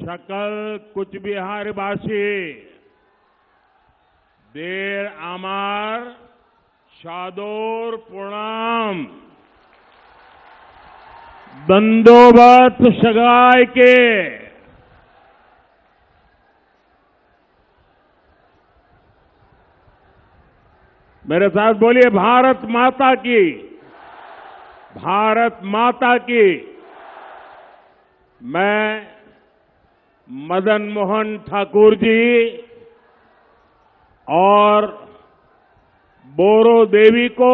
सकल कुचबिहारवासी देर आमार सादर प्रणाम बंदोबस्त सगाई के मेरे साथ बोलिए भारत माता की, भारत माता की। मैं मदन मोहन ठाकुर जी और बोरो देवी को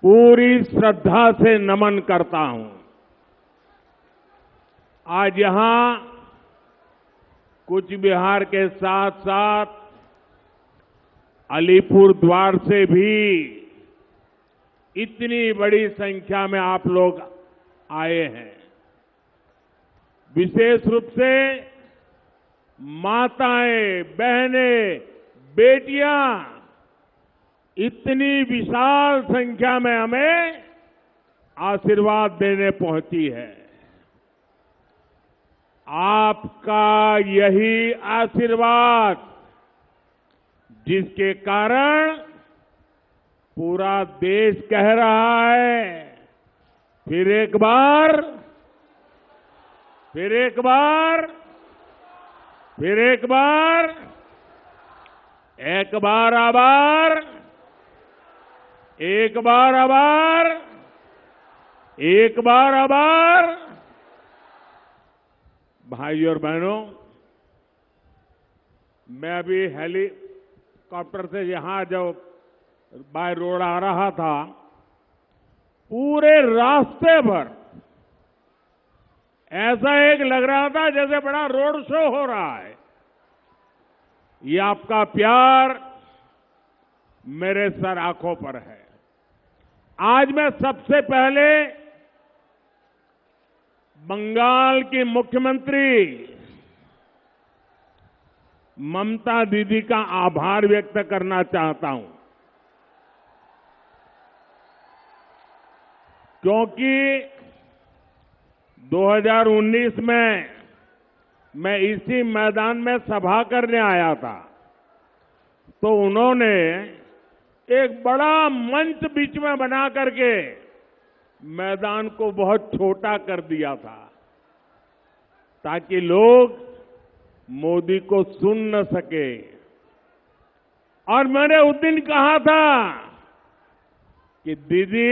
पूरी श्रद्धा से नमन करता हूं। आज यहां कूच बिहार के साथ साथ अलीपुर द्वार से भी इतनी बड़ी संख्या में आप लोग आए हैं। विशेष रूप से माताएं, बहनें, बेटियां इतनी विशाल संख्या में हमें आशीर्वाद देने पहुंची है। आपका यही आशीर्वाद जिसके कारण पूरा देश कह रहा है फिर एक बार, फिर एक बार, फिर एक बार, एक बार आभार, एक बार आभार, एक बार आभार। भाइयों और बहनों, मैं अभी हेलीकॉप्टर से यहां जब बाय रोड आ रहा था, पूरे रास्ते भर ऐसा एक लग रहा था जैसे बड़ा रोड शो हो रहा है। ये आपका प्यार मेरे सर आंखों पर है। आज मैं सबसे पहले बंगाल की मुख्यमंत्री ममता दीदी का आभार व्यक्त करना चाहता हूं, क्योंकि 2019 में मैं इसी मैदान में सभा करने आया था, तो उन्होंने एक बड़ा मंच बीच में बना करके मैदान को बहुत छोटा कर दिया था ताकि लोग मोदी को सुन न सके। और मैंने उस दिन कहा था कि दीदी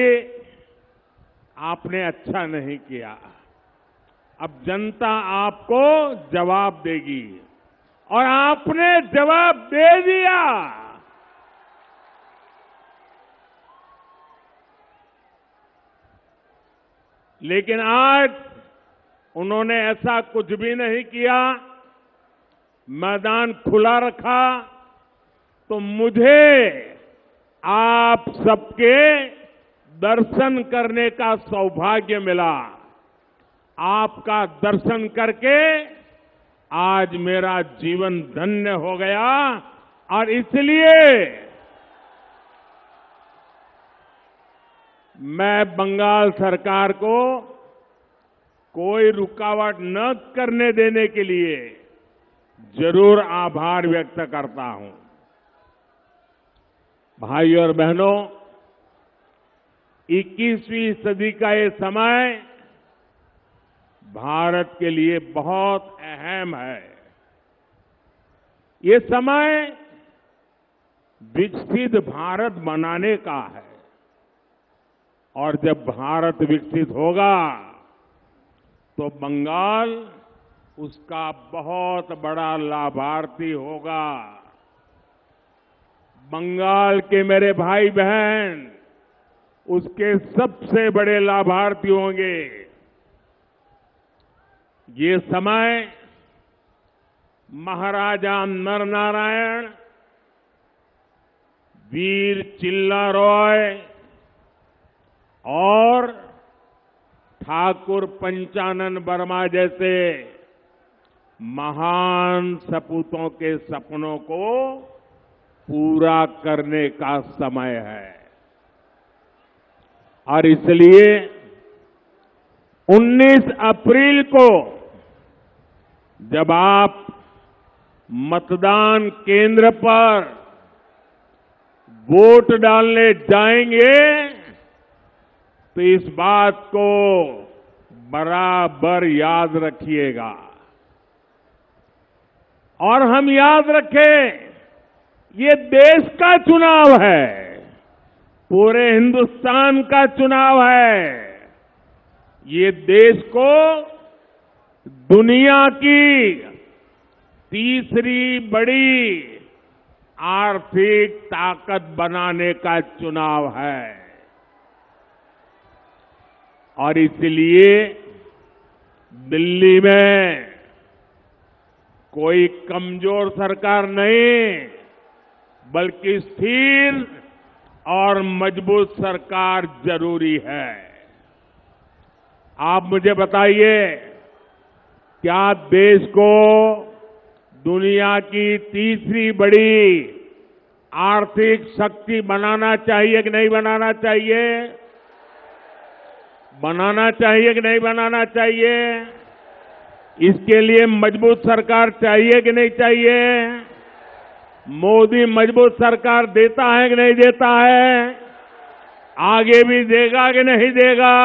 आपने अच्छा नहीं किया, अब जनता आपको जवाब देगी, और आपने जवाब दे दिया। लेकिन आज उन्होंने ऐसा कुछ भी नहीं किया, मैदान खुला रखा, तो मुझे आप सबके दर्शन करने का सौभाग्य मिला। आपका दर्शन करके आज मेरा जीवन धन्य हो गया, और इसलिए मैं बंगाल सरकार को कोई रुकावट न करने देने के लिए जरूर आभार व्यक्त करता हूं। भाइयों और बहनों, 21वीं सदी का ये समय भारत के लिए बहुत अहम है। ये समय विकसित भारत बनाने का है, और जब भारत विकसित होगा तो बंगाल उसका बहुत बड़ा लाभार्थी होगा। बंगाल के मेरे भाई बहन उसके सबसे बड़े लाभार्थी होंगे। ये समय महाराजा नरनारायण, वीर चिल्ला रॉय और ठाकुर पंचानन वर्मा जैसे महान सपूतों के सपनों को पूरा करने का समय है। और इसलिए 19 अप्रैल को जब आप मतदान केंद्र पर वोट डालने जाएंगे तो इस बात को बराबर याद रखिएगा और हम याद रखें, ये देश का चुनाव है, पूरे हिंदुस्तान का चुनाव है। ये देश को दुनिया की तीसरी बड़ी आर्थिक ताकत बनाने का चुनाव है और इसलिए दिल्ली में कोई कमजोर सरकार नहीं, बल्कि स्थिर और मजबूत सरकार जरूरी है। आप मुझे बताइए, क्या देश को दुनिया की तीसरी बड़ी आर्थिक शक्ति बनाना चाहिए कि नहीं बनाना चाहिए? बनाना चाहिए कि नहीं बनाना चाहिए? इसके लिए मजबूत सरकार चाहिए कि नहीं चाहिए? मोदी मजबूत सरकार देता है कि नहीं देता है? आगे भी देगा कि नहीं देगा?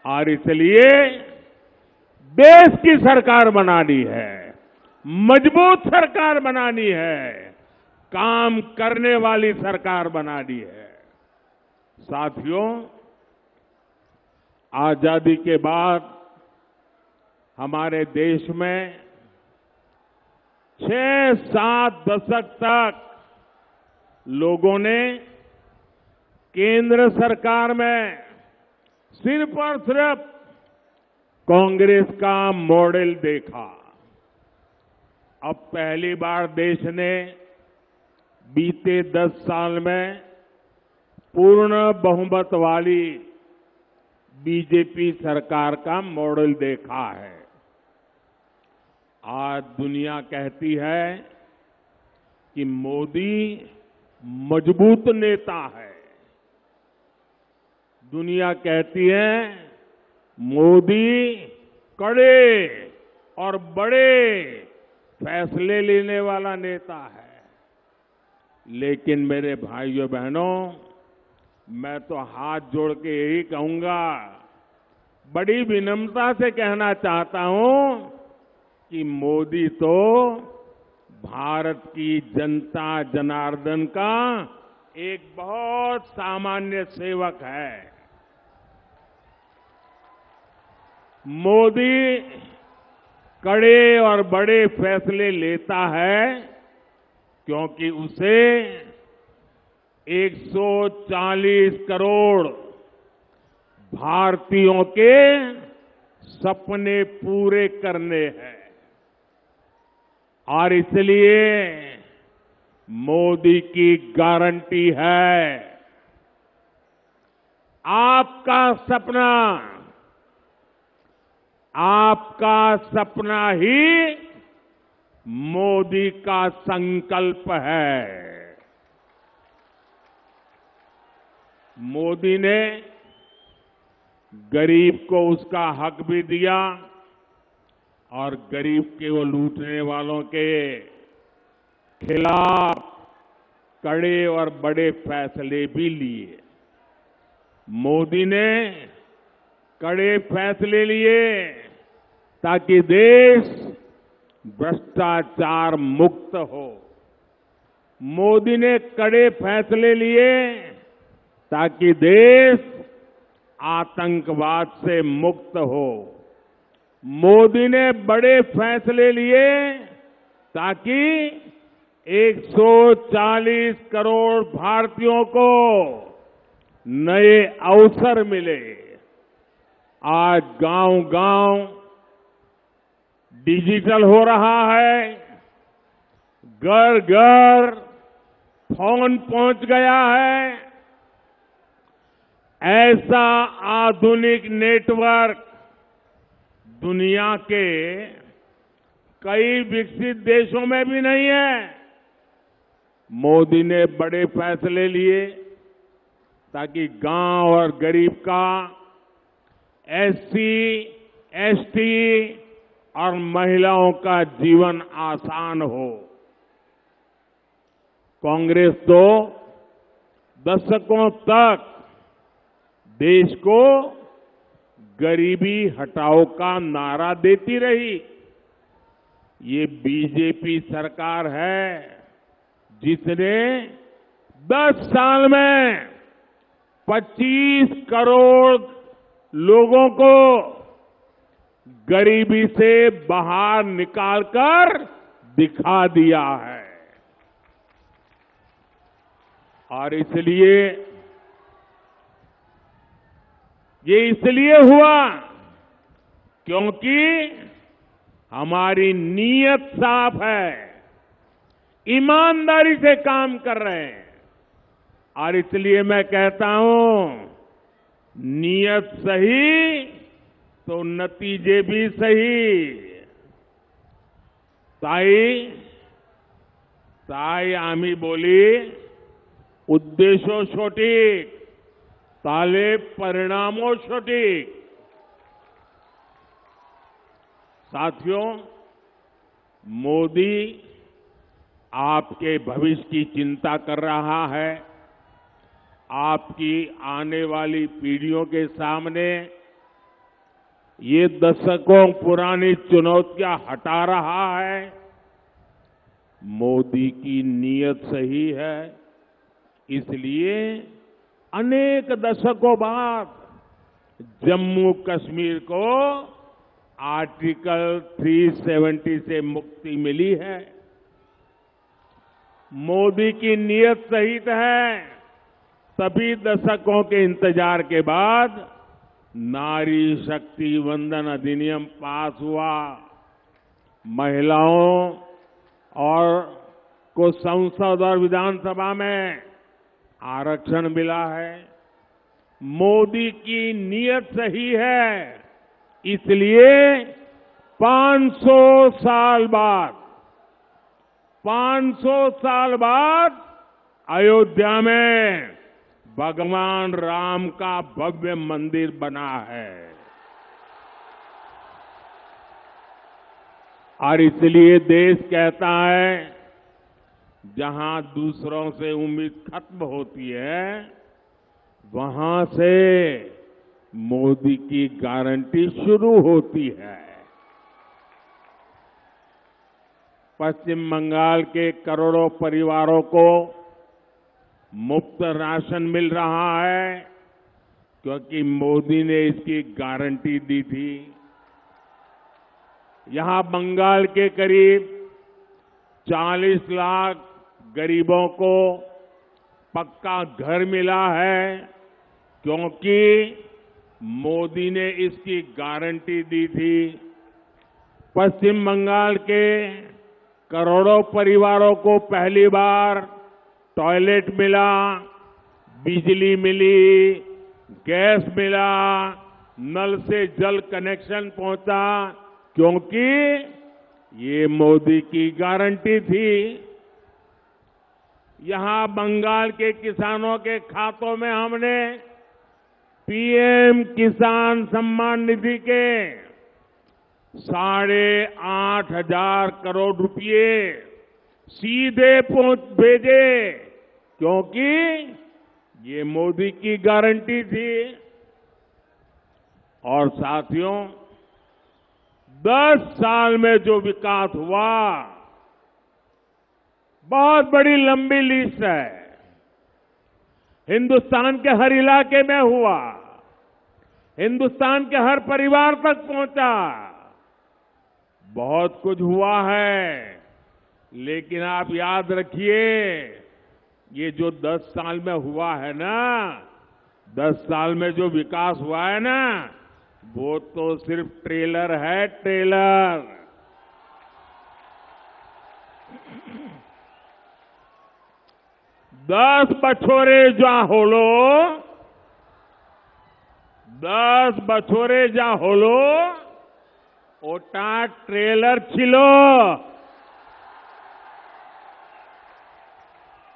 और इसलिए देश की सरकार बनानी है, मजबूत सरकार बनानी है, काम करने वाली सरकार बनानी है। साथियों, आजादी के बाद हमारे देश में 6-7 दशक तक लोगों ने केंद्र सरकार में सिर्फ और सिर्फ कांग्रेस का मॉडल देखा। अब पहली बार देश ने बीते 10 साल में पूर्ण बहुमत वाली बीजेपी सरकार का मॉडल देखा है। आज दुनिया कहती है कि मोदी मजबूत नेता है। दुनिया कहती है मोदी कड़े और बड़े फैसले लेने वाला नेता है। लेकिन मेरे भाइयों बहनों, मैं तो हाथ जोड़ के यही कहूंगा, बड़ी विनम्रता से कहना चाहता हूं कि मोदी तो भारत की जनता जनार्दन का एक बहुत सामान्य सेवक है। मोदी कड़े और बड़े फैसले लेता है क्योंकि उसे 140 करोड़ भारतीयों के सपने पूरे करने हैं और इसलिए मोदी की गारंटी है, आपका सपना ही मोदी का संकल्प है। मोदी ने गरीब को उसका हक भी दिया और गरीब के वो लूटने वालों के खिलाफ कड़े और बड़े फैसले भी लिए। मोदी ने कड़े फैसले लिए ताकि देश भ्रष्टाचार मुक्त हो। मोदी ने कड़े फैसले लिए ताकि देश आतंकवाद से मुक्त हो। मोदी ने बड़े फैसले लिए ताकि 140 करोड़ भारतीयों को नए अवसर मिले। आज गांव-गांव डिजिटल हो रहा है, घर-घर फोन पहुंच गया है। ऐसा आधुनिक नेटवर्क दुनिया के कई विकसित देशों में भी नहीं है। मोदी ने बड़े फैसले लिए ताकि गांव और गरीब का एससी, एसटी, और महिलाओं का जीवन आसान हो। कांग्रेस तो दशकों तक देश को गरीबी हटाओ का नारा देती रही। ये बीजेपी सरकार है जिसने 10 साल में 25 करोड़ लोगों को गरीबी से बाहर निकालकर दिखा दिया है। और ये इसलिए हुआ क्योंकि हमारी नीयत साफ है, ईमानदारी से काम कर रहे हैं। और इसलिए मैं कहता हूं, नीयत सही तो नतीजे भी सही। ताई आम्ही बोली, उद्देशो सटीक ताले परिणामों सटीक। साथियों, मोदी आपके भविष्य की चिंता कर रहा है। आपकी आने वाली पीढ़ियों के सामने ये दशकों पुरानी चुनौतियां हटा रहा है। मोदी की नीयत सही है, इसलिए अनेक दशकों बाद जम्मू कश्मीर को आर्टिकल 370 से मुक्ति मिली है। मोदी की नीयत सही है, तभी दशकों के इंतजार के बाद नारी शक्ति वंदन अधिनियम पास हुआ। महिलाओं को संसद और विधानसभा में आरक्षण मिला है। मोदी की नीयत सही है, इसलिए 500 साल बाद अयोध्या में भगवान राम का भव्य मंदिर बना है। और इसलिए देश कहता है, जहां दूसरों से उम्मीद खत्म होती है, वहां से मोदी की गारंटी शुरू होती है। पश्चिम बंगाल के करोड़ों परिवारों को मुफ्त राशन मिल रहा है क्योंकि मोदी ने इसकी गारंटी दी थी। यहां बंगाल के करीब 40 लाख गरीबों को पक्का घर मिला है क्योंकि मोदी ने इसकी गारंटी दी थी। पश्चिम बंगाल के करोड़ों परिवारों को पहली बार टॉयलेट मिला, बिजली मिली, गैस मिला, नल से जल कनेक्शन पहुंचा क्योंकि ये मोदी की गारंटी थी। यहां बंगाल के किसानों के खातों में हमने पीएम किसान सम्मान निधि के 8,500 करोड़ रुपए सीधे भेजे क्योंकि ये मोदी की गारंटी थी। और साथियों, 10 साल में जो विकास हुआ, बहुत बड़ी लंबी लिस्ट है। हिंदुस्तान के हर इलाके में हुआ, हिंदुस्तान के हर परिवार तक पहुंचा। बहुत कुछ हुआ है, लेकिन आप याद रखिए, ये जो 10 साल में हुआ है ना, 10 साल में जो विकास हुआ है ना, वो तो सिर्फ ट्रेलर है, ट्रेलर। दस बछोरे जा होलो ओटा ट्रेलर छिलो।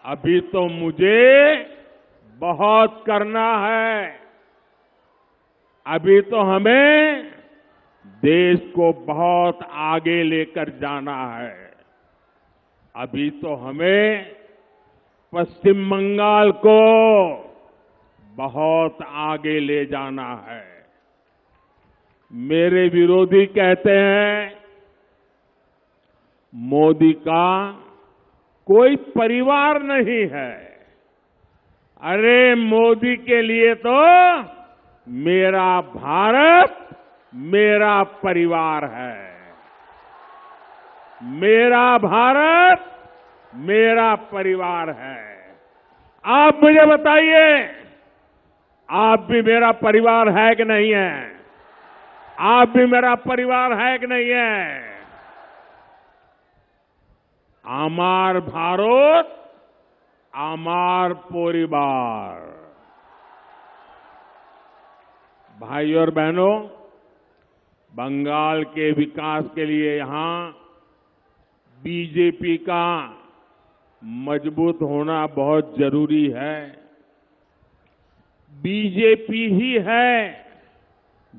अभी तो मुझे बहुत करना है। अभी तो हमें देश को बहुत आगे लेकर जाना है। अभी तो हमें पश्चिम बंगाल को बहुत आगे ले जाना है। मेरे विरोधी कहते हैं मोदी का कोई परिवार नहीं है। अरे मोदी के लिए तो मेरा भारत मेरा परिवार है। मेरा भारत मेरा परिवार है। आप मुझे बताइए, आप भी मेरा परिवार है कि नहीं है? आप भी मेरा परिवार है कि नहीं है? आमार भारत आमार परिवार। भाई और बहनों, बंगाल के विकास के लिए यहां बीजेपी का मजबूत होना बहुत जरूरी है। बीजेपी ही है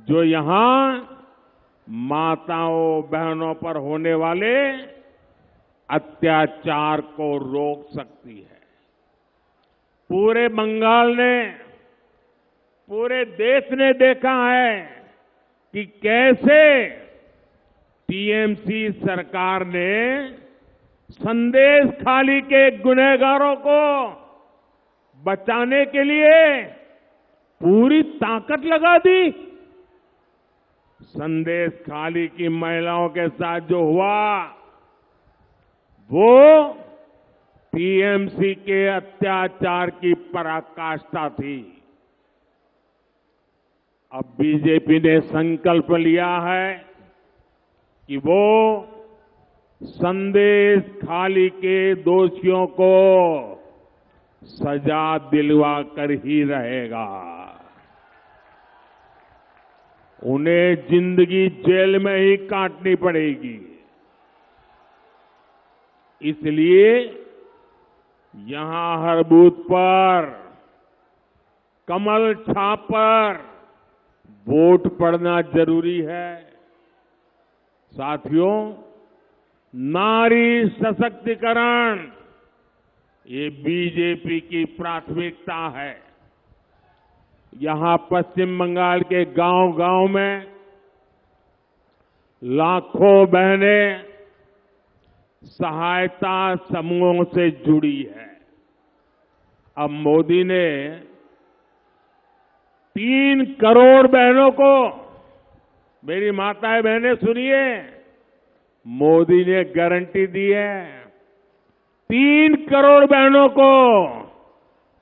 जो यहां माताओं बहनों पर होने वाले अत्याचार को रोक सकती है। पूरे बंगाल ने, पूरे देश ने देखा है कि कैसे टीएमसी सरकार ने संदेश खाली के गुनहगारों को बचाने के लिए पूरी ताकत लगा दी। संदेश खाली की महिलाओं के साथ जो हुआ वो टीएमसी के अत्याचार की पराकाष्ठा थी। अब बीजेपी ने संकल्प लिया है कि वो संदेश खाली के दोषियों को सजा दिलवा कर ही रहेगा। उन्हें जिंदगी जेल में ही काटनी पड़ेगी। इसलिए यहां हर बूथ पर कमल छाप पर वोट पड़ना जरूरी है। साथियों, नारी सशक्तिकरण ये बीजेपी की प्राथमिकता है। यहां पश्चिम बंगाल के गांव-गांव में लाखों बहनें सहायता समूहों से जुड़ी है। अब मोदी ने 3 करोड़ बहनों को, मेरी माताएं बहनें सुनिए, मोदी ने गारंटी दी है 3 करोड़ बहनों को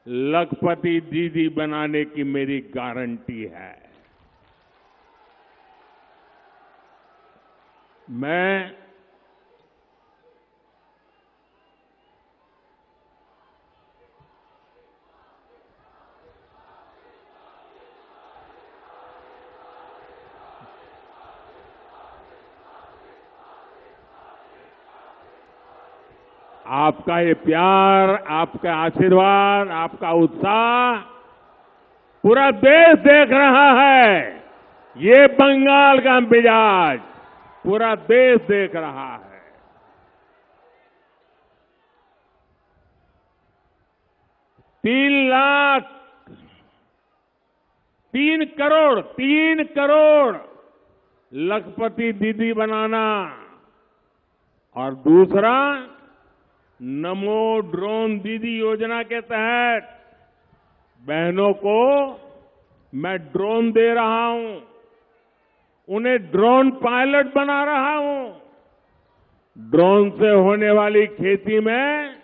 लखपति दीदी बनाने की मेरी गारंटी है। मैं आपका ये प्यार, आपका आशीर्वाद, आपका उत्साह पूरा देश देख रहा है। ये बंगाल का मिजाज पूरा देश देख रहा है। तीन करोड़ लखपति दीदी बनाना और दूसरा नमो ड्रोन दीदी योजना के तहत बहनों को मैं ड्रोन दे रहा हूं, उन्हें ड्रोन पायलट बना रहा हूं। ड्रोन से होने वाली खेती में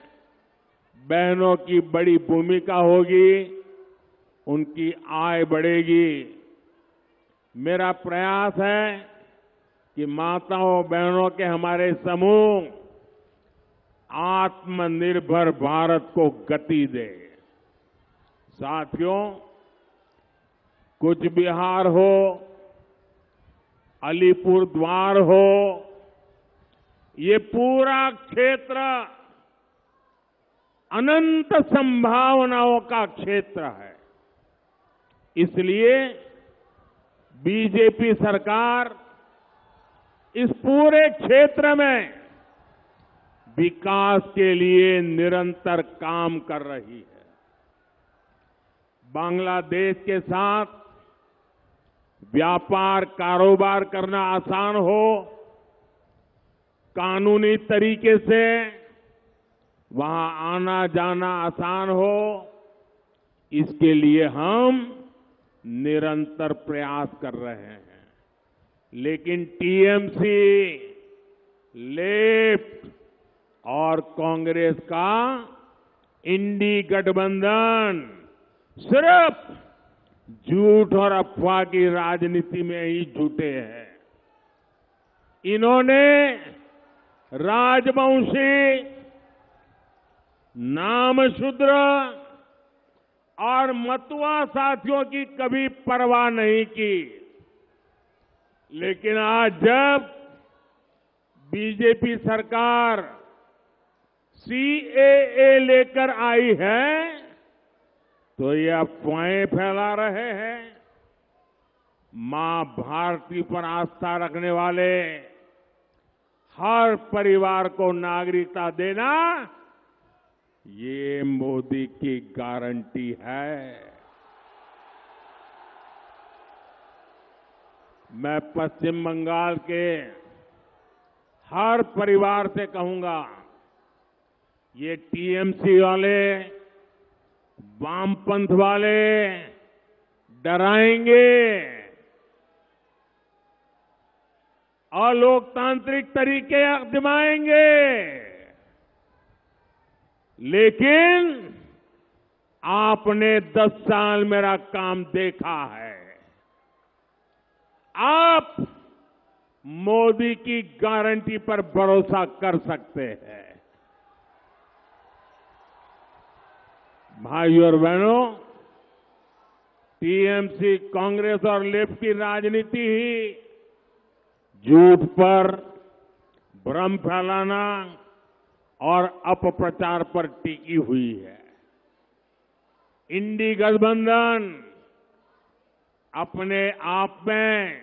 बहनों की बड़ी भूमिका होगी, उनकी आय बढ़ेगी। मेरा प्रयास है कि माताओं बहनों के हमारे समूह आत्मनिर्भर भारत को गति दे। साथियों, कूच बिहार हो, अलीपुर द्वार हो, ये पूरा क्षेत्र अनंत संभावनाओं का क्षेत्र है। इसलिए बीजेपी सरकार इस पूरे क्षेत्र में विकास के लिए निरंतर काम कर रही है। बांग्लादेश के साथ व्यापार कारोबार करना आसान हो, कानूनी तरीके से वहां आना जाना आसान हो, इसके लिए हम निरंतर प्रयास कर रहे हैं। लेकिन टीएमसी, लेफ्ट और कांग्रेस का इंडी गठबंधन सिर्फ झूठ और अफवाह की राजनीति में ही जुटे हैं। इन्होंने राजवंशी, नामशूद्र और मतुआ साथियों की कभी परवाह नहीं की। लेकिन आज जब बीजेपी सरकार सीएए लेकर आई है तो ये अफवाहें फैला रहे हैं। मां भारती पर आस्था रखने वाले हर परिवार को नागरिकता देना ये मोदी की गारंटी है। मैं पश्चिम बंगाल के हर परिवार से कहूंगा, ये टीएमसी वाले, वामपंथ वाले डराएंगे, अलोकतांत्रिक तरीके आजमाएंगे, लेकिन आपने 10 साल मेरा काम देखा है। आप मोदी की गारंटी पर भरोसा कर सकते हैं। भाइयों और बहनों, टीएमसी, कांग्रेस और लेफ्ट की राजनीति ही झूठ पर, भ्रम फैलाना और अपप्रचार पर टिकी हुई है। इंडी गठबंधन अपने आप में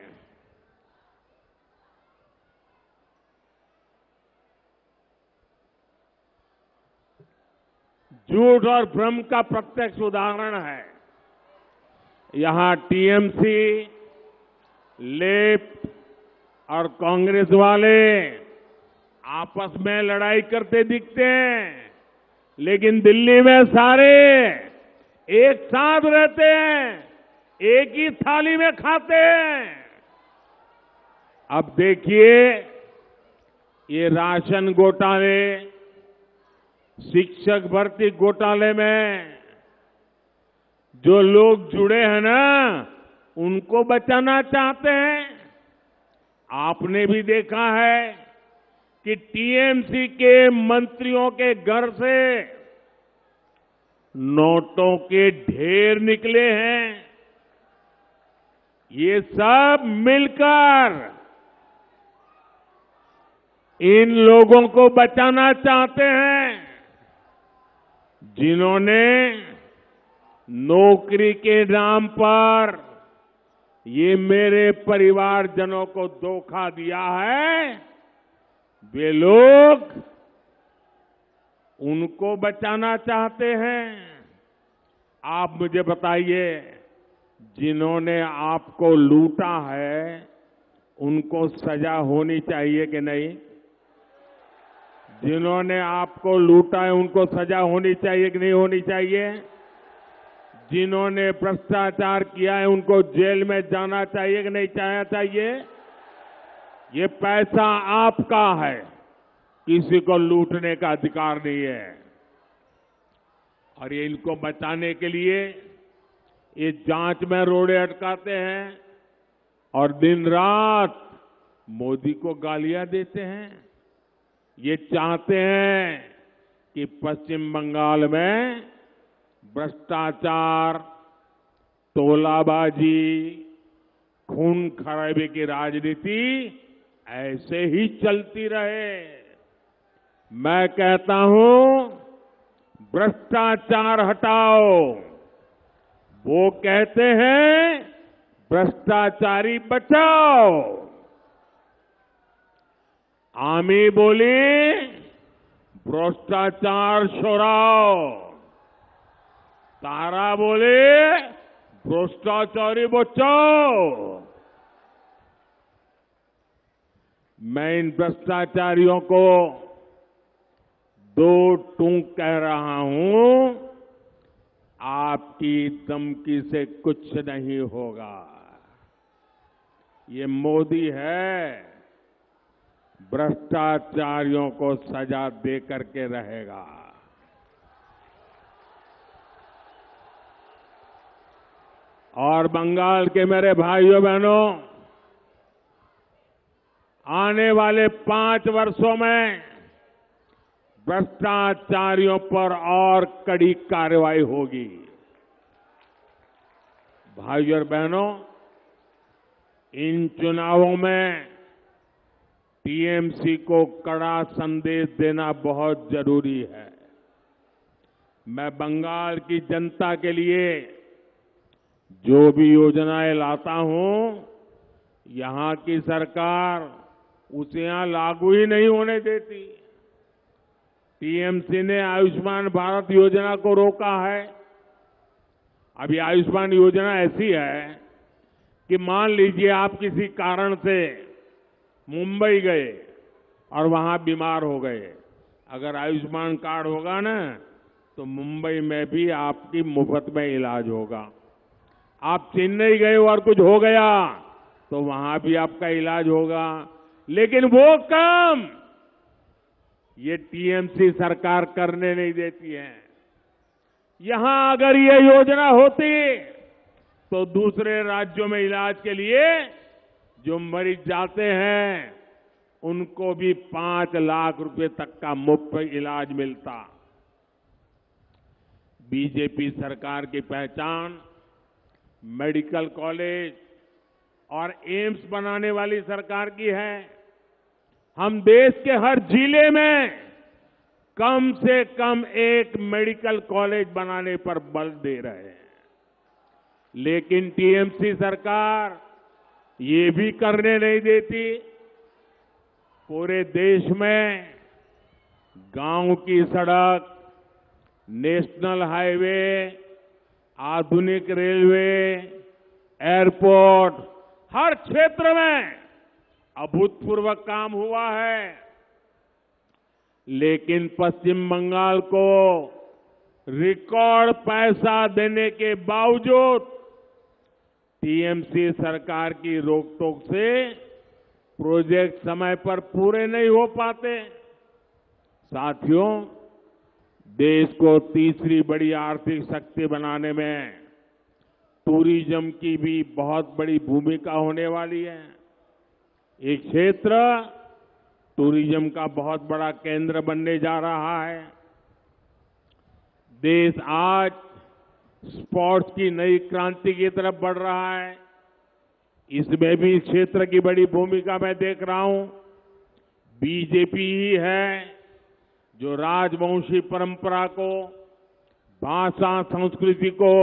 झूठ और भ्रम का प्रत्यक्ष उदाहरण है। यहां टीएमसी, लेफ्ट और कांग्रेस वाले आपस में लड़ाई करते दिखते हैं, लेकिन दिल्ली में सारे एक साथ रहते हैं, एक ही थाली में खाते हैं। अब देखिए, ये राशन घोटाले, शिक्षक भर्ती घोटाले में जो लोग जुड़े हैं ना, उनको बचाना चाहते हैं। आपने भी देखा है कि टीएमसी के मंत्रियों के घर से नोटों के ढेर निकले हैं। ये सब मिलकर इन लोगों को बचाना चाहते हैं, जिन्होंने नौकरी के नाम पर ये मेरे परिवारजनों को धोखा दिया है। वे लोग उनको बचाना चाहते हैं। आप मुझे बताइए, जिन्होंने आपको लूटा है उनको सजा होनी चाहिए कि नहीं? जिन्होंने आपको लूटा है उनको सजा होनी चाहिए कि नहीं होनी चाहिए? जिन्होंने भ्रष्टाचार किया है उनको जेल में जाना चाहिए कि नहीं जाना चाहिए? ये पैसा आपका है, किसी को लूटने का अधिकार नहीं है। और ये इनको बचाने के लिए ये जांच में रोड़े अटकाते हैं और दिन रात मोदी को गालियां देते हैं। ये चाहते हैं कि पश्चिम बंगाल में भ्रष्टाचार, तोलाबाजी, खून खराबे की राजनीति ऐसे ही चलती रहे। मैं कहता हूं, भ्रष्टाचार हटाओ। वो कहते हैं भ्रष्टाचारी बचाओ। आमी बोली भ्रष्टाचार छोड़ाओ, तारा बोले भ्रष्टाचारी बचाओ। मैं इन भ्रष्टाचारियों को दो टूक कह रहा हूं, आपकी धमकी से कुछ नहीं होगा। ये मोदी है, भ्रष्टाचारियों को सजा दे करके रहेगा। और बंगाल के मेरे भाइयों बहनों, आने वाले 5 वर्षों में भ्रष्टाचारियों पर और कड़ी कार्रवाई होगी। भाइयों और बहनों, इन चुनावों में टीएमसी को कड़ा संदेश देना बहुत जरूरी है। मैं बंगाल की जनता के लिए जो भी योजनाएं लाता हूं, यहां की सरकार उसे यहां लागू ही नहीं होने देती। टीएमसी ने आयुष्मान भारत योजना को रोका है। अभी आयुष्मान योजना ऐसी है कि मान लीजिए आप किसी कारण से मुंबई गए और वहां बीमार हो गए, अगर आयुष्मान कार्ड होगा ना तो मुंबई में भी आपकी मुफ्त में इलाज होगा। आप चेन्नई गए और कुछ हो गया तो वहां भी आपका इलाज होगा। लेकिन वो काम ये टीएमसी सरकार करने नहीं देती है। यहां अगर ये योजना होती तो दूसरे राज्यों में इलाज के लिए जो मरीज जाते हैं उनको भी 5 लाख रुपए तक का मुफ्त इलाज मिलता। बीजेपी सरकार की पहचान मेडिकल कॉलेज और एम्स बनाने वाली सरकार की है। हम देश के हर जिले में कम से कम एक मेडिकल कॉलेज बनाने पर बल दे रहे हैं। लेकिन टीएमसी सरकार ये भी करने नहीं देती। पूरे देश में गांव की सड़क, नेशनल हाईवे, आधुनिक रेलवे, एयरपोर्ट, हर क्षेत्र में अभूतपूर्व काम हुआ है। लेकिन पश्चिम बंगाल को रिकॉर्ड पैसा देने के बावजूद टीएमसी सरकार की रोकटोक से प्रोजेक्ट समय पर पूरे नहीं हो पाते। साथियों, देश को तीसरी बड़ी आर्थिक शक्ति बनाने में टूरिज्म की भी बहुत बड़ी भूमिका होने वाली है। एक क्षेत्र टूरिज्म का बहुत बड़ा केंद्र बनने जा रहा है। देश आज स्पोर्ट्स की नई क्रांति की तरफ बढ़ रहा है। इसमें भी इस क्षेत्र की बड़ी भूमिका मैं देख रहा हूं। बीजेपी ही है जो राजवंशी परंपरा को, भाषा संस्कृति को,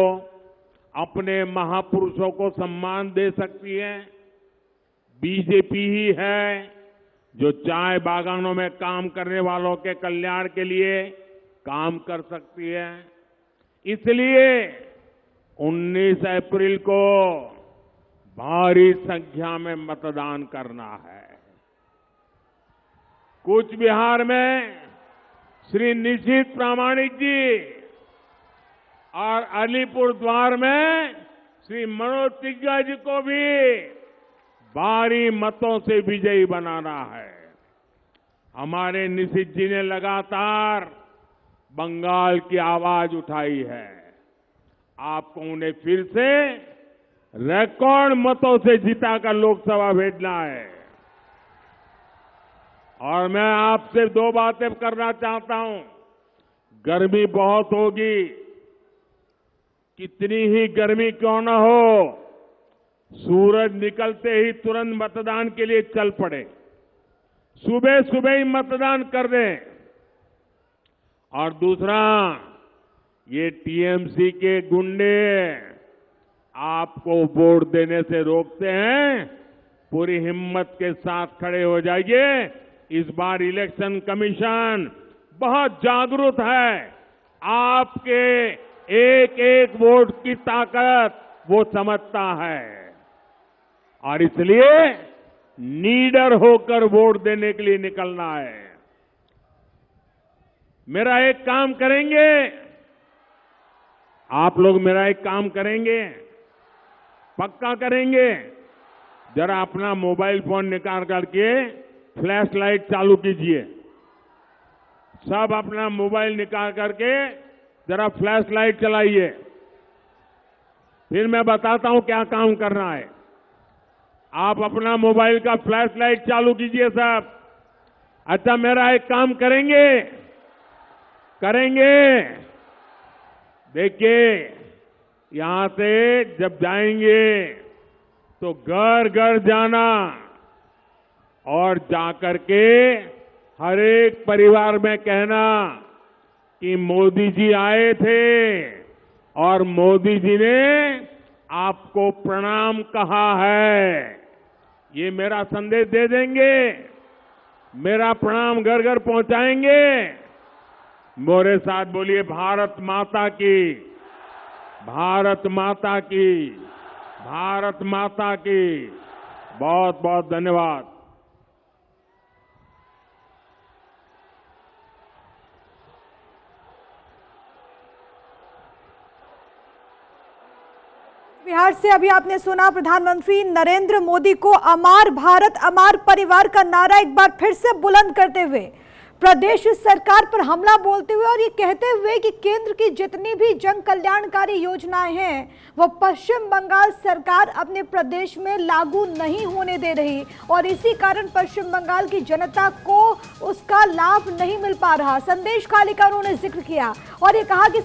अपने महापुरुषों को सम्मान दे सकती है। बीजेपी ही है जो चाय बागानों में काम करने वालों के कल्याण के लिए काम कर सकती है। इसलिए 19 अप्रैल को भारी संख्या में मतदान करना है। कूच बिहार में श्री निशित प्रामाणिक जी और अलीपुर द्वार में श्री मनोज तिग्गा जी को भी भारी मतों से विजयी बनाना है। हमारे निशित जी ने लगातार बंगाल की आवाज उठाई है। आपको उन्हें फिर से रिकॉर्ड मतों से जिताकर लोकसभा भेजना है। और मैं आपसे 2 बातें करना चाहता हूं। गर्मी बहुत होगी, कितनी ही गर्मी क्यों न हो, सूरज निकलते ही तुरंत मतदान के लिए चल पड़े। सुबह सुबह ही मतदान कर दें। और दूसरा, ये टीएमसी के गुंडे आपको वोट देने से रोकते हैं। पूरी हिम्मत के साथ खड़े हो जाइए, इस बार इलेक्शन कमीशन बहुत जागरूक है। आपके एक एक वोट की ताकत वो समझता है और इसलिए नीडर होकर वोट देने के लिए निकलना है। मेरा एक काम करेंगे, आप लोग मेरा एक काम करेंगे, पक्का करेंगे। जरा अपना मोबाइल फोन निकाल करके फ्लैश लाइट चालू कीजिए। सब अपना मोबाइल निकाल करके जरा फ्लैश लाइट चलाइए। फिर मैं बताता हूं क्या काम करना है। आप अपना मोबाइल का फ्लैश लाइट चालू कीजिए सब। अच्छा, मेरा एक काम करेंगे। देखिए, यहां से जब जाएंगे तो घर घर जाना और जाकर के हर एक परिवार में कहना कि मोदी जी आए थे और मोदी जी ने आपको प्रणाम कहा है। ये मेरा संदेश दे देंगे, मेरा प्रणाम घर घर पहुंचाएंगे। मेरे साथ बोलिए, भारत माता की, भारत माता की, भारत माता की। बहुत बहुत धन्यवाद। बिहार से अभी आपने सुना प्रधानमंत्री नरेंद्र मोदी को अमर भारत अमर परिवार का नारा एक बार फिर से बुलंद करते हुए प्रदेश सरकार पर हमला बोलते हुए और ये कहते हुए कि केंद्र की जितनी भी जन कल्याणकारी योजनाएं हैं वो पश्चिम बंगाल सरकार अपने प्रदेश में लागू नहीं होने दे रही और इसी कारण पश्चिम बंगाल की जनता को उसका लाभ नहीं मिल पा रहा। संदेश खाली का उन्होंने जिक्र किया और ये कहा कि